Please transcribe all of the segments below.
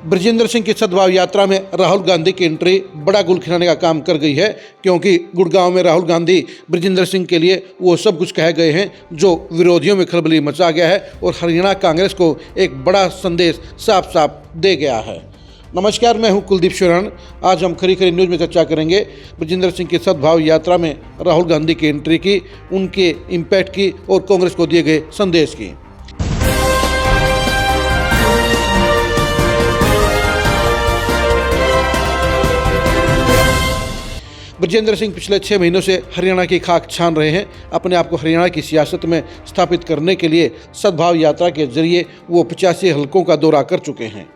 ब्रजेंद्र सिंह की सद्भाव यात्रा में राहुल गांधी की एंट्री बड़ा गुल खिलाने का काम कर गई है, क्योंकि गुड़गांव में राहुल गांधी ब्रजेंद्र सिंह के लिए वो सब कुछ कह गए हैं जो विरोधियों में खलबली मचा गया है और हरियाणा कांग्रेस को एक बड़ा संदेश साफ साफ दे गया है। नमस्कार, मैं हूं कुलदीप शरण। आज हम खरी खरी न्यूज़ में चर्चा करेंगे ब्रजेंद्र सिंह की सद्भाव यात्रा में राहुल गांधी की एंट्री की, उनके इम्पैक्ट की और कांग्रेस को दिए गए संदेश की। ब्रजेंद्र सिंह पिछले 6 महीनों से हरियाणा की खाक छान रहे हैं। अपने आप को हरियाणा की सियासत में स्थापित करने के लिए सद्भाव यात्रा के जरिए वो 85 हलकों का दौरा कर चुके हैं।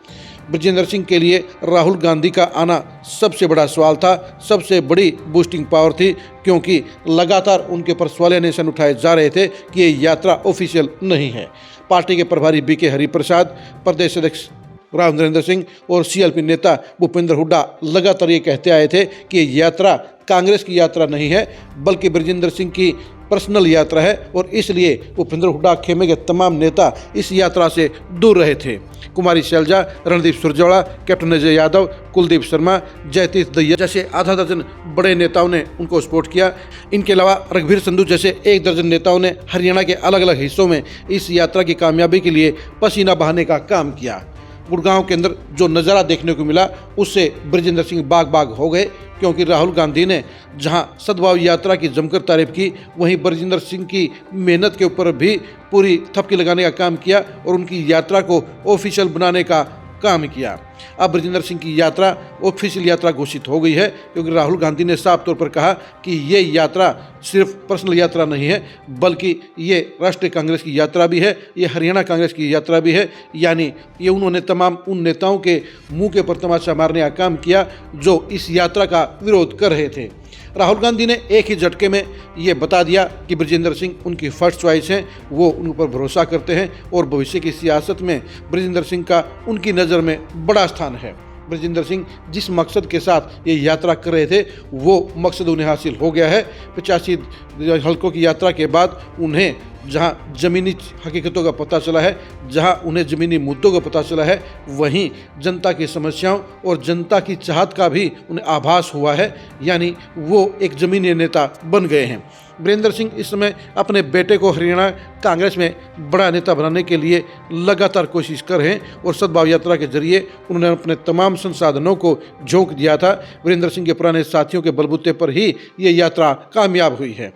ब्रजेंद्र सिंह के लिए राहुल गांधी का आना सबसे बड़ा सवाल था, सबसे बड़ी बूस्टिंग पावर थी, क्योंकि लगातार उनके पर सवालिया निशान उठाए जा रहे थे कि ये यात्रा ऑफिशियल नहीं है। पार्टी के प्रभारी बीके हरिप्रसाद, प्रदेश अध्यक्ष राव नरेंद्र सिंह और सीएलपी नेता भूपेंद्र हुड्डा लगातार ये कहते आए थे कि ये यात्रा कांग्रेस की यात्रा नहीं है, बल्कि ब्रजेंद्र सिंह की पर्सनल यात्रा है, और इसलिए भूपेंद्र हुड्डा खेमे के तमाम नेता इस यात्रा से दूर रहे थे। कुमारी शैलजा, रणदीप सुरजेवाला, कैप्टन अजय यादव, कुलदीप शर्मा, जयतीश दहिया जैसे आधा दर्जन बड़े नेताओं ने उनको सपोर्ट किया। इनके अलावा रघुवीर संधू जैसे 1 दर्जन नेताओं ने हरियाणा के अलग अलग हिस्सों में इस यात्रा की कामयाबी के लिए पसीना बहाने का काम किया। गुड़गांव के अंदर जो नज़ारा देखने को मिला उससे ब्रजेंद्र सिंह बाग बाग हो गए, क्योंकि राहुल गांधी ने जहां सद्भाव यात्रा की जमकर तारीफ की, वहीं ब्रजेंद्र सिंह की मेहनत के ऊपर भी पूरी थपकी लगाने का काम किया और उनकी यात्रा को ऑफिशियल बनाने का काम किया। अब ब्रजेंद्र सिंह की यात्रा ऑफिशियल यात्रा घोषित हो गई है, क्योंकि राहुल गांधी ने साफ तौर पर कहा कि ये यात्रा सिर्फ पर्सनल यात्रा नहीं है, बल्कि ये राष्ट्रीय कांग्रेस की यात्रा भी है, ये हरियाणा कांग्रेस की यात्रा भी है। यानी ये उन्होंने तमाम उन नेताओं के मुंह के ऊपर तमाचा मारने का काम किया जो इस यात्रा का विरोध कर रहे थे। राहुल गांधी ने एक ही झटके में ये बता दिया कि ब्रजेंद्र सिंह उनकी फर्स्ट चॉइस हैं, वो उन पर भरोसा करते हैं और भविष्य की सियासत में ब्रजेंद्र सिंह का उनकी नज़र में बड़ा स्थान है। ब्रजेंद्र सिंह जिस मकसद के साथ ये यात्रा कर रहे थे वो मकसद उन्हें हासिल हो गया है। 85 हलकों की यात्रा के बाद उन्हें जहां ज़मीनी हकीकतों का पता चला है, जहां उन्हें ज़मीनी मुद्दों का पता चला है, वहीं जनता की समस्याओं और जनता की चाहत का भी उन्हें आभास हुआ है। यानी वो एक ज़मीनी नेता बन गए हैं। ब्रजेंद्र सिंह इस समय अपने बेटे को हरियाणा कांग्रेस में बड़ा नेता बनाने के लिए लगातार कोशिश कर रहे हैं और सद्भाव यात्रा के जरिए उन्होंने अपने तमाम संसाधनों को झोंक दिया था। ब्रजेंद्र सिंह के पुराने साथियों के बलबूते पर ही ये यात्रा कामयाब हुई है।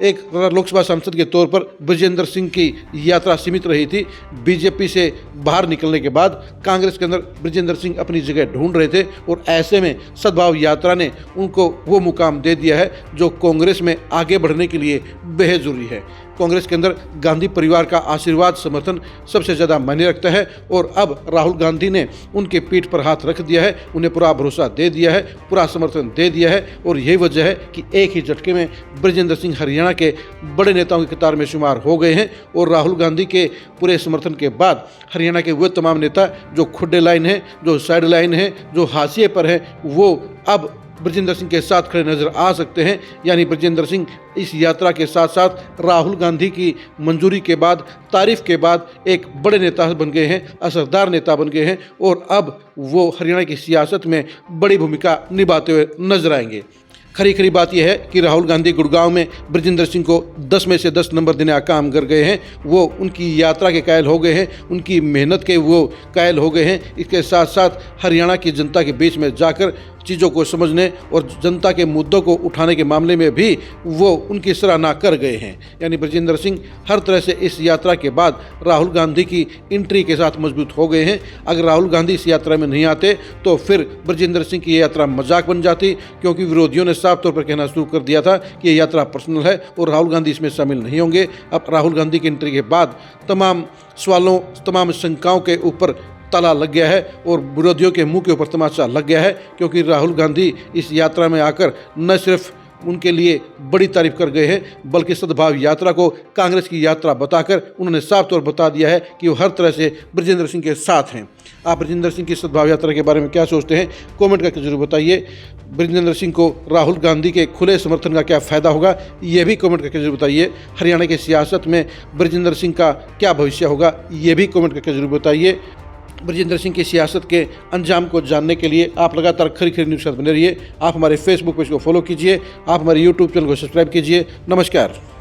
एक लोकसभा सांसद के तौर पर ब्रजेंद्र सिंह की यात्रा सीमित रही थी। बीजेपी से बाहर निकलने के बाद कांग्रेस के अंदर ब्रजेंद्र सिंह अपनी जगह ढूंढ रहे थे और ऐसे में सद्भाव यात्रा ने उनको वो मुकाम दे दिया है जो कांग्रेस में आगे बढ़ने के लिए बेहद जरूरी है। कांग्रेस के अंदर गांधी परिवार का आशीर्वाद समर्थन सबसे ज़्यादा मायने रखता है और अब राहुल गांधी ने उनके पीठ पर हाथ रख दिया है, उन्हें पूरा भरोसा दे दिया है, पूरा समर्थन दे दिया है, और यही वजह है कि एक ही झटके में ब्रजेंद्र सिंह हरियाणा के बड़े नेताओं की कतार में शुमार हो गए हैं। और राहुल गांधी के पूरे समर्थन के बाद हरियाणा के वे तमाम नेता जो खुड्डे लाइन हैं, जो साइड लाइन हैं, जो हाशिए पर हैं, वो अब ब्रजेंद्र सिंह के साथ खड़े नजर आ सकते हैं। यानी ब्रजेंद्र सिंह इस यात्रा के साथ साथ राहुल गांधी की मंजूरी के बाद, तारीफ के बाद एक बड़े नेता बन गए हैं, असरदार नेता बन गए हैं, और अब वो हरियाणा की सियासत में बड़ी भूमिका निभाते हुए नजर आएंगे। खरी खरी बात यह है कि राहुल गांधी गुड़गांव में ब्रजेंद्र सिंह को 10 में से 10 नंबर देने का काम कर गए हैं। वो उनकी यात्रा के कायल हो गए हैं, उनकी मेहनत के वो कायल हो गए हैं। इसके साथ साथ हरियाणा की जनता के बीच में जाकर चीज़ों को समझने और जनता के मुद्दों को उठाने के मामले में भी वो उनकी सराहना कर गए हैं। यानी ब्रजेंद्र सिंह हर तरह से इस यात्रा के बाद राहुल गांधी की एंट्री के साथ मजबूत हो गए हैं। अगर राहुल गांधी इस यात्रा में नहीं आते तो फिर ब्रजेंद्र सिंह की ये यात्रा मजाक बन जाती, क्योंकि विरोधियों ने साफ तौर पर कहना शुरू कर दिया था कि ये यात्रा पर्सनल है और राहुल गांधी इसमें शामिल नहीं होंगे। अब राहुल गांधी की एंट्री के बाद तमाम सवालों, तमाम शंकाओं के ऊपर ताला लग गया है और विरोधियों के मुंह के ऊपर तमाचा लग गया है, क्योंकि राहुल गांधी इस यात्रा में आकर न सिर्फ उनके लिए बड़ी तारीफ कर गए हैं, बल्कि सद्भाव यात्रा को कांग्रेस की यात्रा बताकर उन्होंने साफ तौर बता दिया है कि वो हर तरह से ब्रजेंद्र सिंह के साथ हैं। आप ब्रजेंद्र सिंह की सद्भाव यात्रा के बारे में क्या सोचते हैं, कमेंट करके जरूर बताइए। ब्रजेंद्र सिंह को राहुल गांधी के खुले समर्थन का क्या फ़ायदा होगा, ये भी कमेंट करके जरूर बताइए। हरियाणा की सियासत में ब्रजेंद्र सिंह का क्या भविष्य होगा, ये भी कमेंट करके जरूर बताइए। ब्रजेंद्र सिंह की सियासत के अंजाम को जानने के लिए आप लगातार खरी खरी न्यूज़ के साथ बने रहिए। आप हमारे फेसबुक पेज को फॉलो कीजिए, आप हमारे यूट्यूब चैनल को सब्सक्राइब कीजिए। नमस्कार।